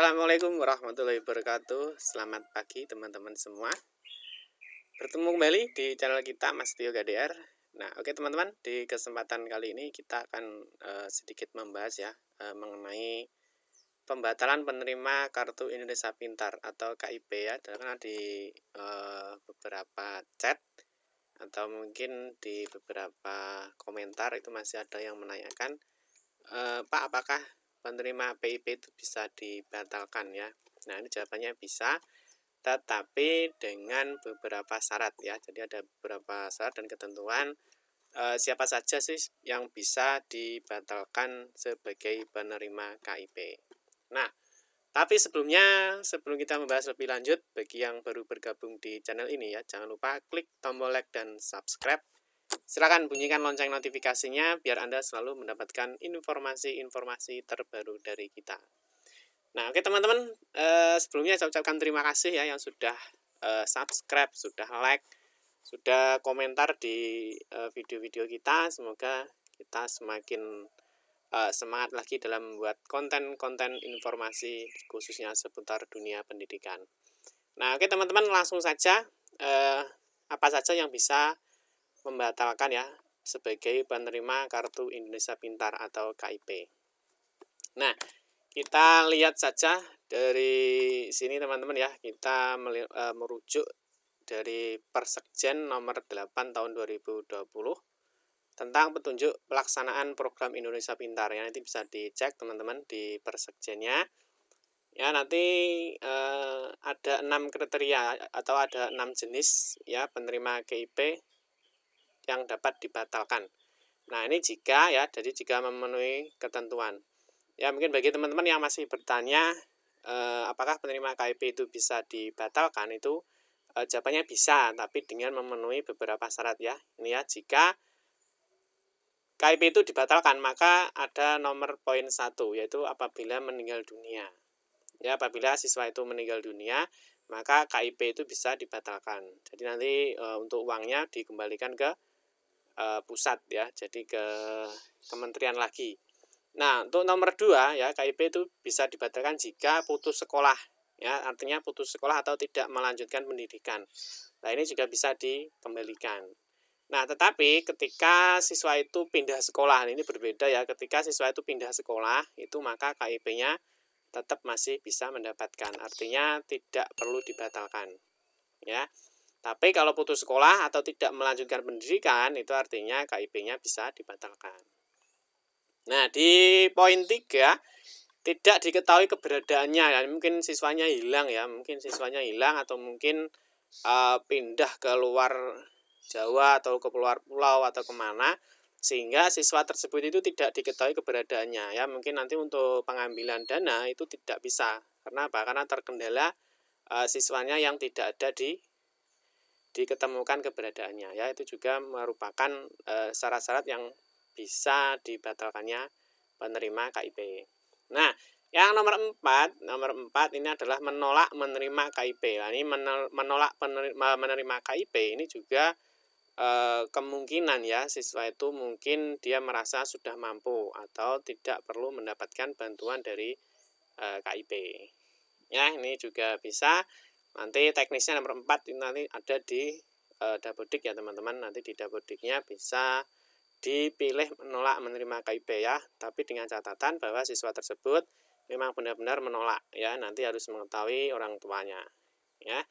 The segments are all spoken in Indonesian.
Assalamualaikum warahmatullahi wabarakatuh. Selamat pagi teman-teman semua. Bertemu kembali di channel kita Mas Tio KDR. Nah, oke teman-teman, di kesempatan kali ini kita akan sedikit membahas ya mengenai pembatalan penerima Kartu Indonesia Pintar atau KIP ya. Karena di beberapa chat atau mungkin di beberapa komentar itu masih ada yang menanyakan, Pak, apakah penerima PIP itu bisa dibatalkan ya? Nah, ini jawabannya bisa, tetapi dengan beberapa syarat ya. Jadi ada beberapa syarat dan ketentuan siapa saja sih yang bisa dibatalkan sebagai penerima KIP. Nah, tapi sebelum kita membahas lebih lanjut, bagi yang baru bergabung di channel ini ya, jangan lupa klik tombol like dan subscribe. Silakan bunyikan lonceng notifikasinya biar Anda selalu mendapatkan informasi-informasi terbaru dari kita. Nah, oke teman-teman, sebelumnya saya ucapkan terima kasih ya yang sudah subscribe, sudah like, sudah komentar di video-video kita. Semoga kita semakin semangat lagi dalam membuat konten-konten informasi khususnya seputar dunia pendidikan. Nah, oke teman-teman, langsung saja apa saja yang bisa membatalkan ya sebagai penerima Kartu Indonesia Pintar atau KIP. Nah, kita lihat saja dari sini teman-teman ya, kita merujuk dari Persekjen nomor 8 tahun 2020 tentang petunjuk pelaksanaan program Indonesia Pintar ya. Nanti bisa dicek teman-teman di Persekjennya. Ya, nanti ada 6 kriteria atau ada 6 jenis ya penerima KIP yang dapat dibatalkan. Nah, ini jika memenuhi ketentuan. Ya, mungkin bagi teman-teman yang masih bertanya apakah penerima KIP itu bisa dibatalkan, itu jawabannya bisa, tapi dengan memenuhi beberapa syarat ya. Ini ya, jika KIP itu dibatalkan, maka ada nomor poin 1, yaitu apabila meninggal dunia. Ya, apabila siswa itu meninggal dunia, maka KIP itu bisa dibatalkan. Jadi nanti untuk uangnya dikembalikan ke pusat ya, jadi ke kementerian lagi. Nah, untuk nomor 2 ya, KIP itu bisa dibatalkan jika putus sekolah ya, artinya putus sekolah atau tidak melanjutkan pendidikan. Nah, ini juga bisa dikembalikan. Nah, tetapi ketika siswa itu pindah sekolah, ini berbeda ya. Ketika siswa itu pindah sekolah, itu maka KIP-nya tetap masih bisa mendapatkan. Artinya tidak perlu dibatalkan. Ya. Tapi kalau putus sekolah atau tidak melanjutkan pendidikan, itu artinya KIP-nya bisa dibatalkan. Nah, di poin 3, tidak diketahui keberadaannya. Ya, mungkin siswanya hilang ya, atau mungkin pindah ke luar Jawa atau ke luar pulau atau kemana, sehingga siswa tersebut itu tidak diketahui keberadaannya. Ya, mungkin nanti untuk pengambilan dana itu tidak bisa. Karena apa? Karena terkendala siswanya yang tidak ada diketemukan keberadaannya ya, itu juga merupakan syarat-syarat yang bisa dibatalkannya penerima KIP. Nah, yang nomor 4 ini adalah menolak menerima KIP. Nah, ini menolak menerima KIP ini juga kemungkinan ya, siswa itu mungkin dia merasa sudah mampu atau tidak perlu mendapatkan bantuan dari KIP. Ya, ini juga bisa. Nanti teknisnya nomor 4 ini nanti ada di Dapodik ya teman-teman. Nanti di Dapodiknya bisa dipilih menolak menerima KIP ya. Tapi dengan catatan bahwa siswa tersebut memang benar-benar menolak ya. Nanti harus mengetahui orang tuanya ya.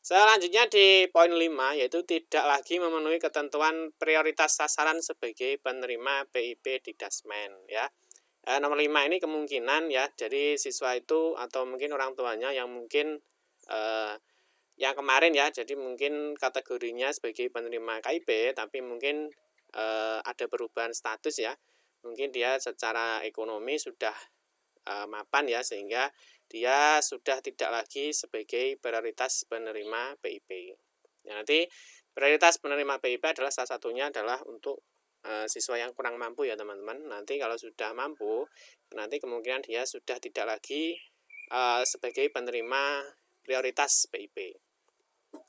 Selanjutnya di poin 5, yaitu tidak lagi memenuhi ketentuan prioritas sasaran sebagai penerima PIP di Dasmen ya. Nomor 5 ini kemungkinan ya, jadi siswa itu atau mungkin orang tuanya yang mungkin yang kemarin ya, jadi mungkin kategorinya sebagai penerima KIP, tapi mungkin ada perubahan status ya, mungkin dia secara ekonomi sudah mapan ya, sehingga dia sudah tidak lagi sebagai prioritas penerima PIP. Ya, nanti prioritas penerima PIP adalah salah satunya adalah untuk siswa yang kurang mampu ya teman-teman. Nanti kalau sudah mampu, nanti kemungkinan dia sudah tidak lagi sebagai penerima prioritas PIP.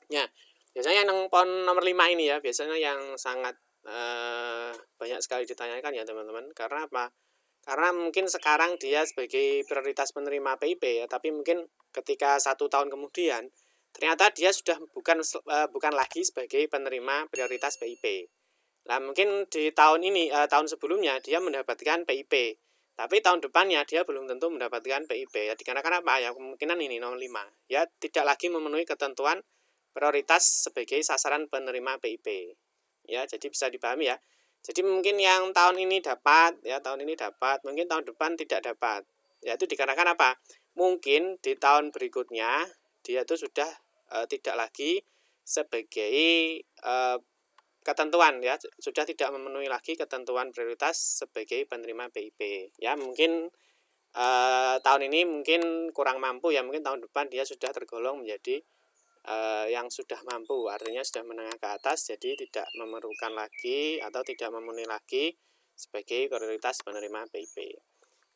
Ya, biasanya yang poin nomor 5 ini ya, biasanya yang sangat banyak sekali ditanyakan ya teman-teman. Karena apa? Karena mungkin sekarang dia sebagai prioritas penerima PIP ya, tapi mungkin ketika 1 tahun kemudian ternyata dia sudah bukan lagi sebagai penerima prioritas PIP. Nah, mungkin di tahun ini, tahun sebelumnya dia mendapatkan PIP, tapi tahun depannya dia belum tentu mendapatkan PIP. Ya, dikarenakan apa? Ya, kemungkinan ini nomor 5. Ya, tidak lagi memenuhi ketentuan prioritas sebagai sasaran penerima PIP. Ya, jadi bisa dipahami ya. Jadi mungkin yang tahun ini dapat, ya tahun ini dapat, mungkin tahun depan tidak dapat. Ya, itu dikarenakan apa? Mungkin di tahun berikutnya dia itu sudah tidak lagi sebagai ketentuan ya, sudah tidak memenuhi lagi ketentuan prioritas sebagai penerima PIP. Ya, mungkin tahun ini mungkin kurang mampu ya, mungkin tahun depan dia sudah tergolong menjadi yang sudah mampu, artinya sudah menengah ke atas, jadi tidak memerlukan lagi atau tidak memenuhi lagi sebagai prioritas penerima PIP.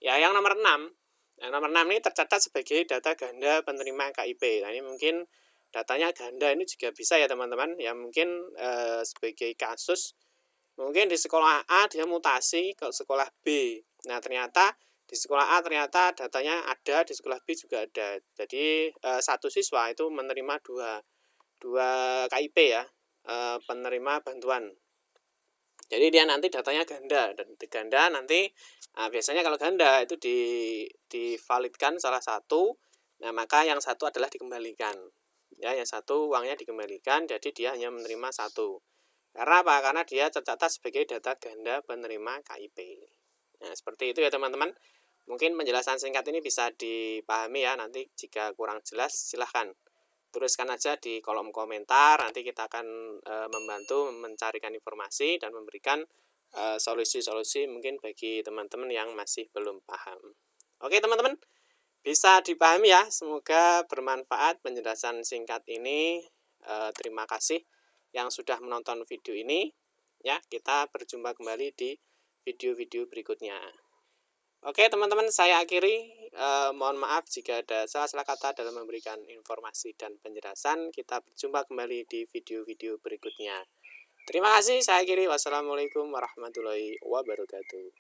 Ya, yang nomor 6. Yang nomor 6 ini tercatat sebagai data ganda penerima KIP. Nah, ini mungkin datanya ganda ini juga bisa ya teman-teman. Ya, mungkin sebagai kasus mungkin di sekolah A dia mutasi ke sekolah B. Nah, ternyata di sekolah A ternyata datanya ada, di sekolah B juga ada. Jadi satu siswa itu menerima dua KIP ya, penerima bantuan. Jadi dia nanti datanya ganda, dan di ganda nanti biasanya kalau ganda itu divalidkan salah satu, nah maka yang satu adalah dikembalikan. Ya, yang satu uangnya dikembalikan, jadi dia hanya menerima satu. Karena apa? Karena dia tercatat sebagai data ganda penerima KIP. Nah, seperti itu ya teman-teman. Mungkin penjelasan singkat ini bisa dipahami ya. Nanti jika kurang jelas silahkan tuliskan aja di kolom komentar. Nanti kita akan membantu mencarikan informasi dan memberikan solusi-solusi mungkin bagi teman-teman yang masih belum paham. Oke teman-teman, bisa dipahami ya. Semoga bermanfaat penjelasan singkat ini. Terima kasih yang sudah menonton video ini. Ya, kita berjumpa kembali di video-video berikutnya. Oke teman-teman, saya akhiri. Mohon maaf jika ada salah-salah kata dalam memberikan informasi dan penjelasan. Kita berjumpa kembali di video-video berikutnya. Terima kasih, saya akhiri. Wassalamualaikum warahmatullahi wabarakatuh.